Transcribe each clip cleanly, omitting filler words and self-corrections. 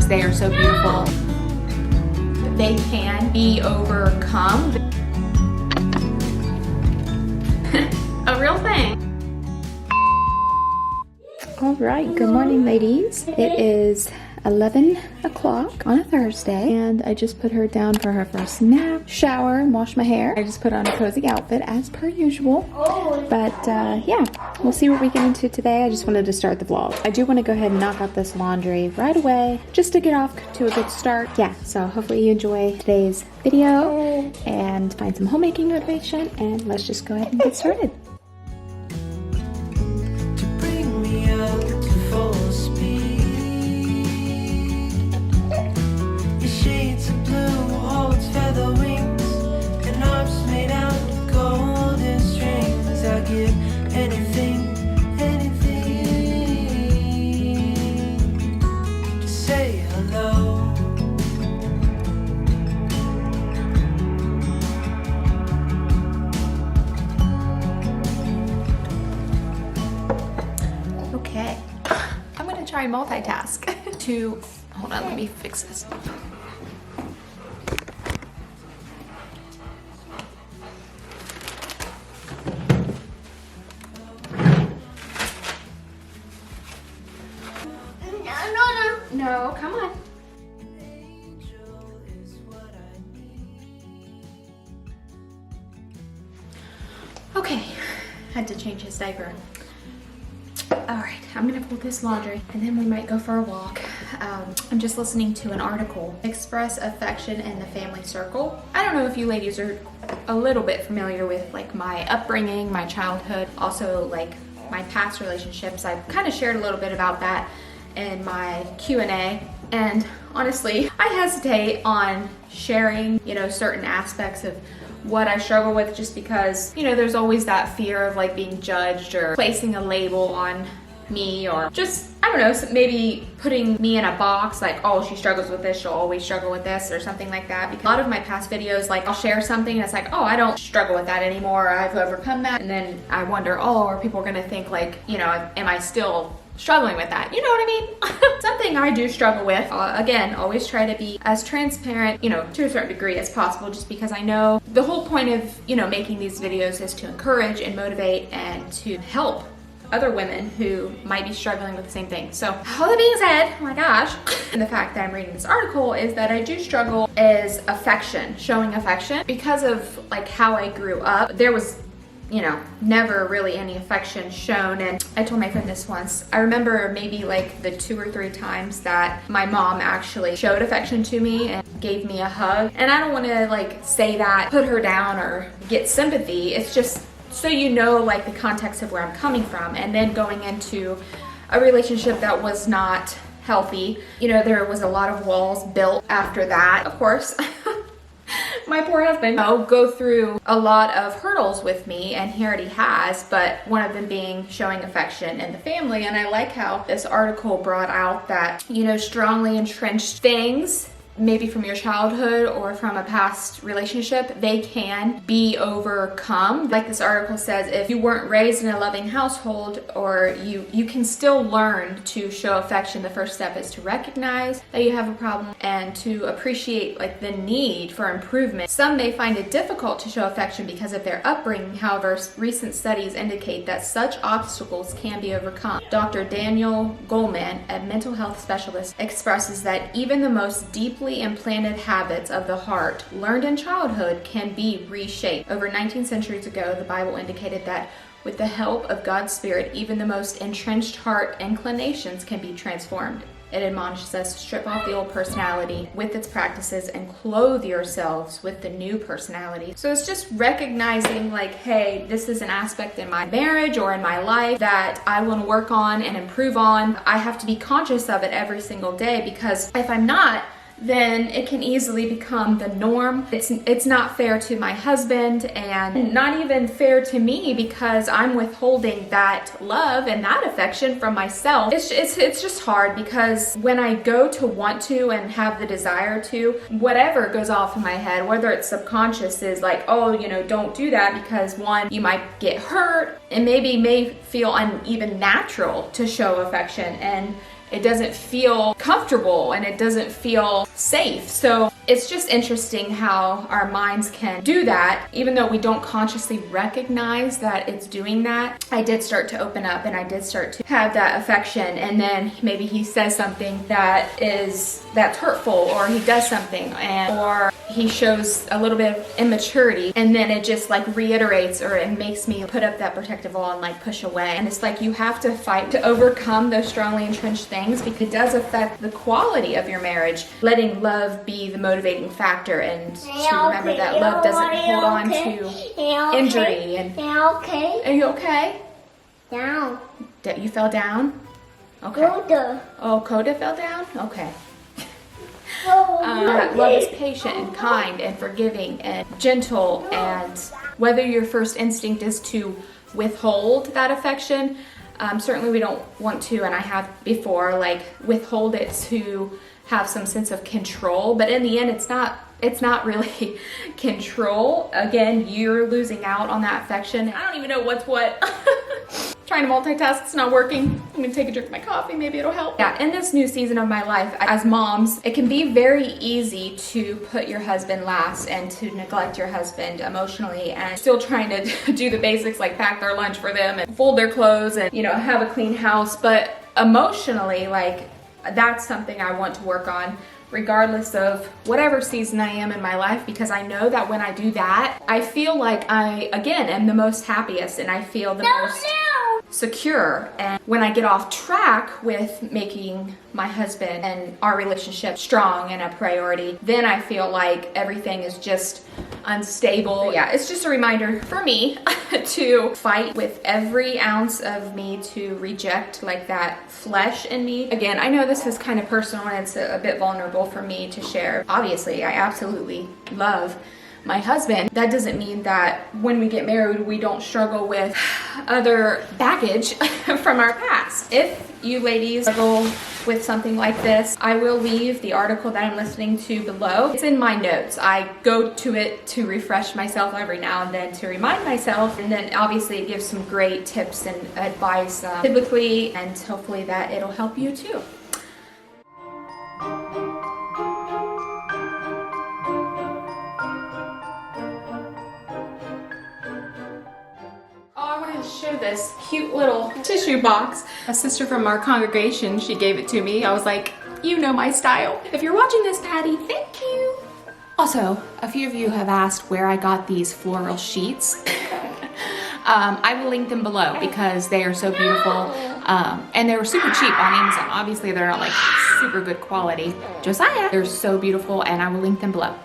because they are so beautiful. They can be overcome. A real thing. All right, good morning, ladies. It is 11 o'clock on a Thursday, and I just put her down for her first nap, shower, and wash my hair. I just put on a cozy outfit as per usual. But yeah, we'll see what we get into today. I just wanted to start the vlog. I do want to go ahead and knock out this laundry right away just to get off to a good start. Yeah, so hopefully you enjoy today's video and find some homemaking motivation, and let's just go ahead and get started. Okay, I'm gonna try multitask to, hold on, let me fix this. No, come on. Okay, had to change his diaper. All right, I'm gonna fold this laundry and then we might go for a walk. I'm just listening to an article, Express Affection in the Family Circle. I don't know if you ladies are a little bit familiar with like my upbringing, my childhood, also like my past relationships. I've kind of shared a little bit about that in my Q&A, and honestly, I hesitate on sharing, you know, certain aspects of what I struggle with just because, you know, there's always that fear of like being judged or placing a label on me, or just, I don't know, so maybe putting me in a box like, oh, she struggles with this, she'll always struggle with this, or something like that. Because a lot of my past videos, like I'll share something and it's like, oh, I don't struggle with that anymore, I've overcome that, and then I wonder, oh, are people gonna think like, you know, am I still struggling with that? You know what I mean? Something I do struggle with. Again, always try to be as transparent, you know, to a certain degree as possible, just because I know the whole point of, you know, making these videos is to encourage and motivate and to help other women who might be struggling with the same thing. So all that being said, oh my gosh, and the fact that I'm reading this article is that I do struggle is affection, showing affection, because of like how I grew up. There was, you know, never really any affection shown. And I told my friend this once, I remember maybe like the 2 or 3 times that my mom actually showed affection to me and gave me a hug. And I don't want to like say that, put her down or get sympathy. It's just so you know like the context of where I'm coming from. And then going into a relationship that was not healthy, you know, there was a lot of walls built after that. Of course, my poor husband go through a lot of hurdles with me, and he already has, but one of them being showing affection in the family. And I like how this article brought out that, you know, strongly entrenched things, maybe from your childhood or from a past relationship, they can be overcome. Like this article says, if you weren't raised in a loving household, or you can still learn to show affection. The first step is to recognize that you have a problem and to appreciate like the need for improvement. Some may find it difficult to show affection because of their upbringing. However, recent studies indicate that such obstacles can be overcome. Dr. Daniel Goleman, a mental health specialist, expresses that even the most deeply implanted habits of the heart learned in childhood can be reshaped. Over 19 centuries ago, the Bible indicated that with the help of God's Spirit, even the most entrenched heart inclinations can be transformed. It admonishes us to strip off the old personality with its practices and clothe yourselves with the new personality. So it's just recognizing like, hey, this is an aspect in my marriage or in my life that I want to work on and improve on. I have to be conscious of it every single day, because if I'm not, then it can easily become the norm. It's not fair to my husband, and not even fair to me, because I'm withholding that love and that affection from myself. It's just hard, because when I go to want to and have the desire to, whatever goes off in my head, whether it's subconscious, is like, oh, you know, don't do that, because one, you might get hurt, and maybe may feel uneven natural to show affection. And it doesn't feel comfortable and it doesn't feel safe. So it's just interesting how our minds can do that, even though we don't consciously recognize that it's doing that. I did start to open up and I did start to have that affection, and then maybe he says something that's hurtful, or he does something, or he shows a little bit of immaturity, and then it just like reiterates, or it makes me put up that protective wall and like push away. And it's like you have to fight to overcome those strongly entrenched things, because it does affect the quality of your marriage. Letting love be the motivating factor, and to remember that love doesn't hold on to injury. And are you okay? Down. You fell down? Okay. Coda. Oh, Coda fell down? Okay. Love is patient and kind and forgiving and gentle, and whether your first instinct is to withhold that affection, certainly we don't want to, and I have before, like withhold it to have some sense of control, but in the end it's not really control. Again, you're losing out on that affection. I don't even know what's what. Trying to multitask, it's not working. I'm gonna take a drink of my coffee, maybe it'll help. Yeah, in this new season of my life, as moms, it can be very easy to put your husband last and to neglect your husband emotionally, and still trying to do the basics like pack their lunch for them and fold their clothes and, you know, have a clean house. But emotionally, like, that's something I want to work on, regardless of whatever season I am in my life, because I know that when I do that, I feel like I, again, am the most happiest, and I feel the most secure. And when I get off track with making my husband and our relationship strong and a priority, then I feel like everything is just unstable. Yeah, it's just a reminder for me to fight with every ounce of me to reject like that flesh in me. Again, I know this is kind of personal and it's a bit vulnerable for me to share. Obviously, I absolutely love my husband. That doesn't mean that when we get married, we don't struggle with other baggage from our past. If you ladies struggle with something like this, I will leave the article that I'm listening to below. It's in my notes. I go to it to refresh myself every now and then, to remind myself, and then obviously it gives some great tips and advice biblically, and hopefully that it'll help you too. Show this cute little tissue box. A sister from our congregation, she gave it to me. I was like, you know my style. If you're watching this, Patty, thank you. Also, a few of you have asked where I got these floral sheets. I will link them below because they are so beautiful. And they were super cheap on Amazon. Obviously, they're not like super good quality. Josiah, they're so beautiful, and I will link them below.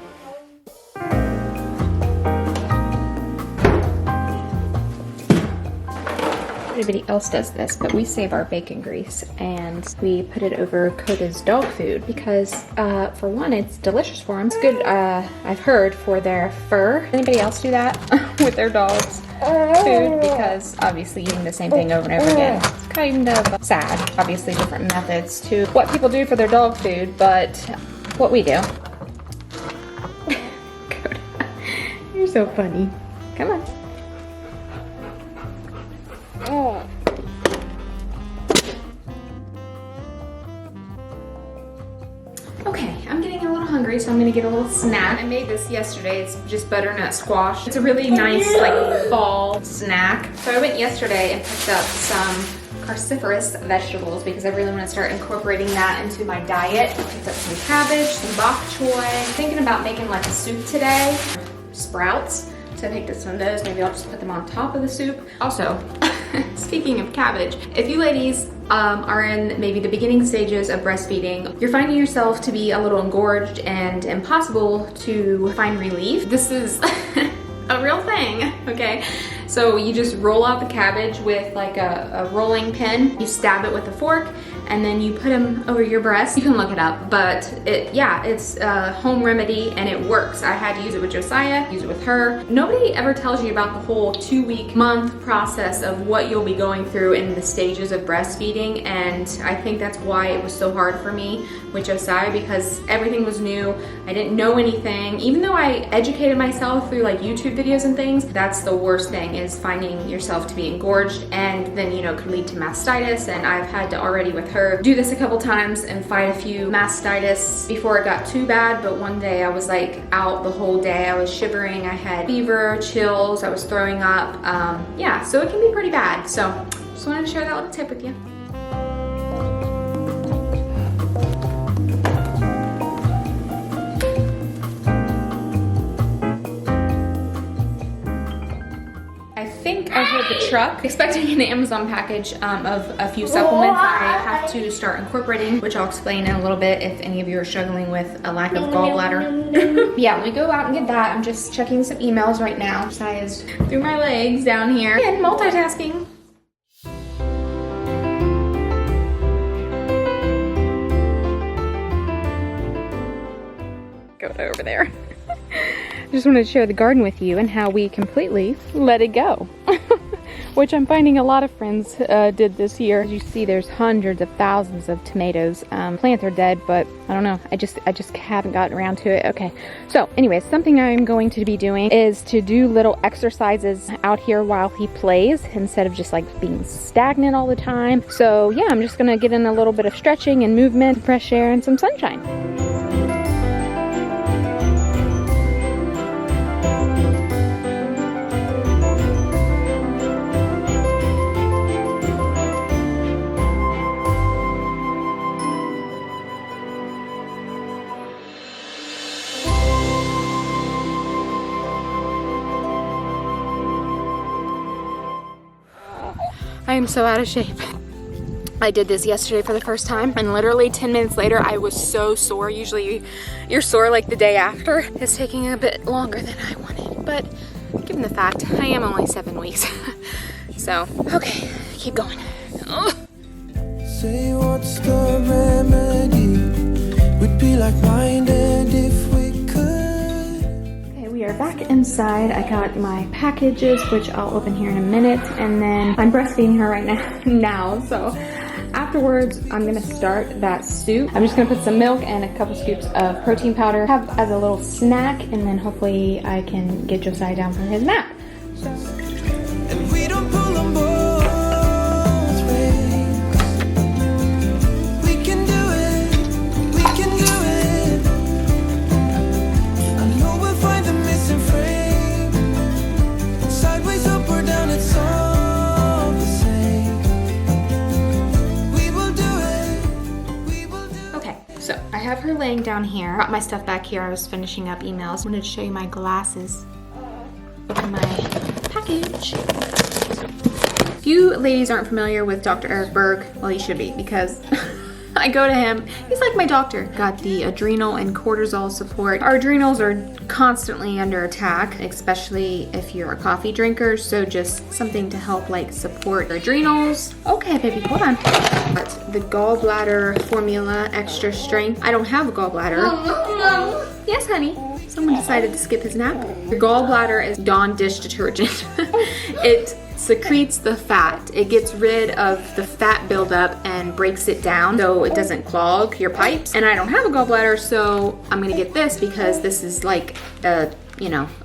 Everybody else does this, but we save our bacon grease and we put it over Coda's dog food because for one, it's delicious for them. It's good, I've heard, for their fur. Anybody else do that with their dog's food? Because obviously eating the same thing over and over again, it's kind of sad. Obviously different methods to what people do for their dog food, but what we do. Coda, you're so funny. Come on. Okay, I'm getting a little hungry, so I'm gonna get a little snack. I made this yesterday. It's just butternut squash. It's a really nice like fall snack. So I went yesterday and picked up some cruciferous vegetables because I really want to start incorporating that into my diet. I picked up some cabbage, some bok choy. I'm thinking about making like a soup today. Sprouts. So I picked up some of those. Maybe I'll just put them on top of the soup. Also, speaking of cabbage, if you ladies are in maybe the beginning stages of breastfeeding, you're finding yourself to be a little engorged and impossible to find relief, this is a real thing, okay? So you just roll out the cabbage with like a rolling pin, you stab it with a fork, and then you put them over your breast. You can look it up, but it's a home remedy and it works. I had to use it with Josiah, use it with her. Nobody ever tells you about the whole 2-week, month process of what you'll be going through in the stages of breastfeeding, and I think that's why it was so hard for me with Josiah, because everything was new. I didn't know anything. Even though I educated myself through like YouTube videos and things, that's the worst thing, is finding yourself to be engorged, and then, you know, could lead to mastitis. And I've had to already with her her do this a couple times and fight a few mastitis before it got too bad, but one day I was like out the whole day. I was shivering, I had fever, chills, I was throwing up. Yeah, so it can be pretty bad. So just wanted to share that little tip with you. I heard the truck, expecting an Amazon package of a few supplements I have to start incorporating, which I'll explain in a little bit if any of you are struggling with a lack of gallbladder. Yeah, when we go out and get that, I'm just checking some emails right now. Josiah's through my legs down here and multitasking. Go over there. I just wanted to share the garden with you and how we completely let it go. Which I'm finding a lot of friends did this year. As you see, there's hundreds of thousands of tomatoes. Plants are dead, but I don't know. I just haven't gotten around to it. Okay, so anyways, something I'm going to be doing is to do little exercises out here while he plays instead of just like being stagnant all the time. So yeah, I'm just gonna get in a little bit of stretching and movement, fresh air, and some sunshine. I am so out of shape. I did this yesterday for the first time, and literally 10 minutes later, I was so sore. Usually you're sore like the day after. It's taking a bit longer than I wanted, but given the fact I am only 7 weeks. So, okay, keep going. Ugh. Say what's the remedy? Would be like minded if we could. We are back inside. I got my packages, which I'll open here in a minute, and then I'm breastfeeding her right now. So afterwards, I'm gonna start that soup. I'm just gonna put some milk and a couple scoops of protein powder, have as a little snack, and then hopefully I can get Josiah down for his nap. So. And we don't pull them both ways. We can do it. We can do it. I know we'll find the missing frame. Sideways, up or down, it's all the same. We will do it. We will do it. Okay, so I have her laying down here. Got my stuff back here. I was finishing up emails. I wanted to show you my glasses. My package. If you ladies aren't familiar with Dr. Eric Berg, well, you should be, because I go to him. He's like my doctor. Got the adrenal and cortisol support. Our adrenals are constantly under attack, especially if you're a coffee drinker. So just something to help like support your adrenals. Okay, baby, hold on. Got the gallbladder formula, extra strength. I don't have a gallbladder. Yes, honey. Someone decided to skip his nap. Your gallbladder is Dawn dish detergent. It secretes the fat. It gets rid of the fat buildup and breaks it down so it doesn't clog your pipes. And I don't have a gallbladder, so I'm gonna get this because this is like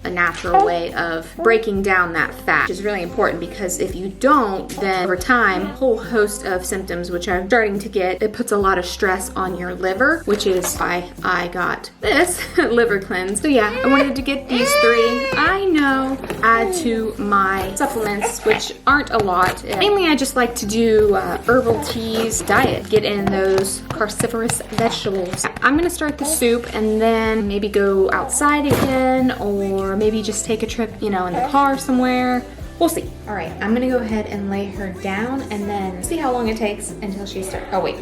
a natural way of breaking down that fat, which is really important because if you don't, then over time, a whole host of symptoms, which I'm starting to get, it puts a lot of stress on your liver, which is why I got this liver cleanse. So yeah, I wanted to get these 3. I know, add to my supplements, which aren't a lot. Mainly, I just like to do herbal teas diet, get in those cruciferous vegetables. I'm gonna start the soup and then maybe go outside again, or maybe just take a trip, in the car somewhere. We'll see. All right, I'm gonna go ahead and lay her down and then see how long it takes until she starts. Oh wait,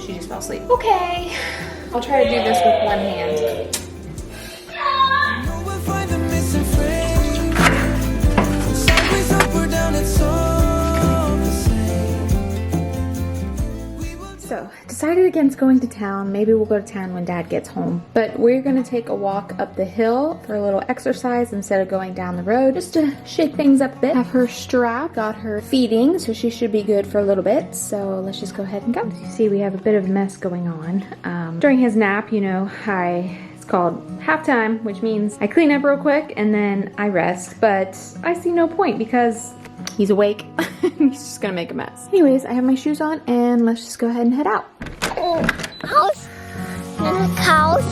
she just fell asleep. Okay, I'll try to do this with one hand. So, decided against going to town. Maybe we'll go to town when Dad gets home. But we're gonna take a walk up the hill for a little exercise instead of going down the road, just to shake things up a bit. Have her strapped, got her feeding, so she should be good for a little bit. So let's just go ahead and go. As you see, we have a bit of a mess going on. During his nap, it's called halftime, which means I clean up real quick and then I rest. But I see no point because He's awake. He's just gonna make a mess. Anyways, I have my shoes on and let's just go ahead and head out. House. House.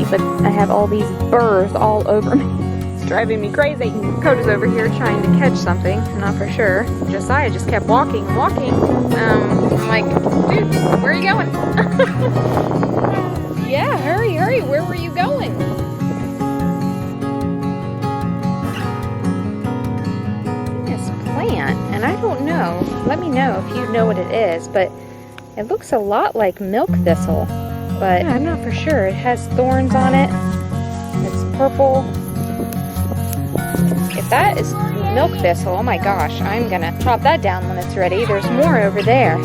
But I have all these burrs all over me. It's driving me crazy. Coda's over here trying to catch something. I'm not for sure. Josiah just kept walking. I'm like, dude, where are you going? Yeah, hurry. Where were you going? This plant, and I don't know. Let me know if you know what it is, but it looks a lot like milk thistle. But yeah, I'm not for sure. It has thorns on it. It's purple. If that is milk thistle, oh my gosh, I'm gonna chop that down when it's ready. There's more over there.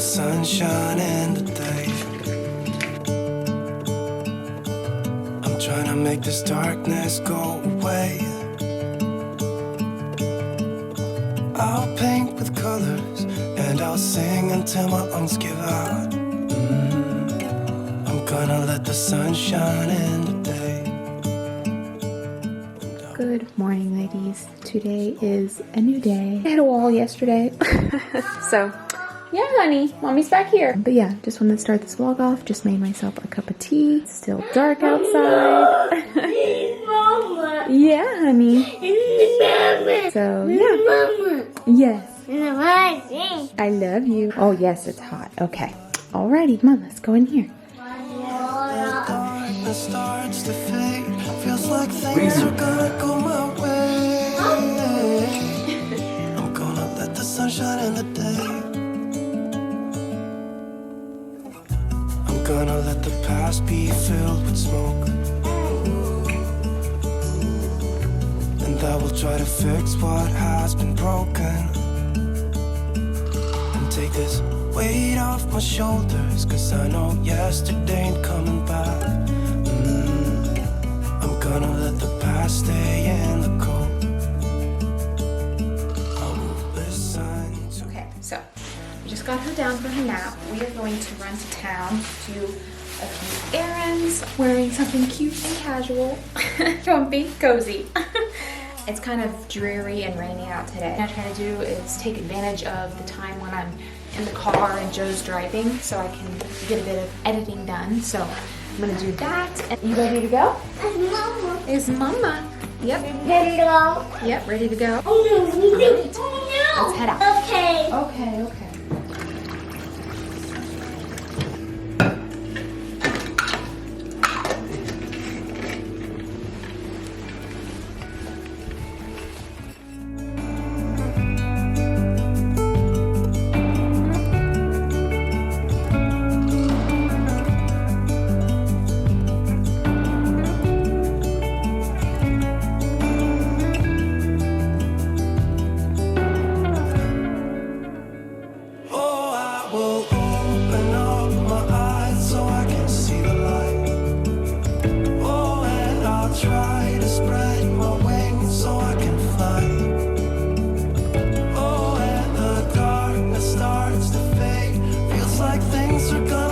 Sunshine in the day. I'm trying to make this darkness go away. I'll paint with colors and I'll sing until my lungs give out. I'm gonna let the sun shine in the day. Good morning, ladies. Today is a new day. I had a wall yesterday. So yeah, honey, mommy's back here. But yeah, just wanted to start this vlog off. Just made myself a cup of tea. It's still dark outside. Mama. Yeah, honey. So yeah. Yes. I love you. Oh yes, it's hot. Okay. Alrighty, come on, let's go in here. Darkness starts to fade. Feels like things are gonna go my way. I'm gonna let the sun shine in the day. Gonna let the past be filled with smoke, and I will try to fix what has been broken, and take this weight off my shoulders, cause I know yesterday ain't coming back. I'm gonna let the past stay in the cold. I won't listen to. Okay, so we just got her down for her nap. We are going to run to town to do a few errands, wearing something cute and casual, comfy, cozy. It's kind of dreary and rainy out today. What I'm trying to do is take advantage of the time when I'm in the car and Joe's driving so I can get a bit of editing done. So I'm gonna do that. And you ready to go? Mama. Is Mama? Yep. Ready to go? Yep, ready to go. Oh no, we do. Right. Oh no. Let's head out. Okay. Okay. Things are gonna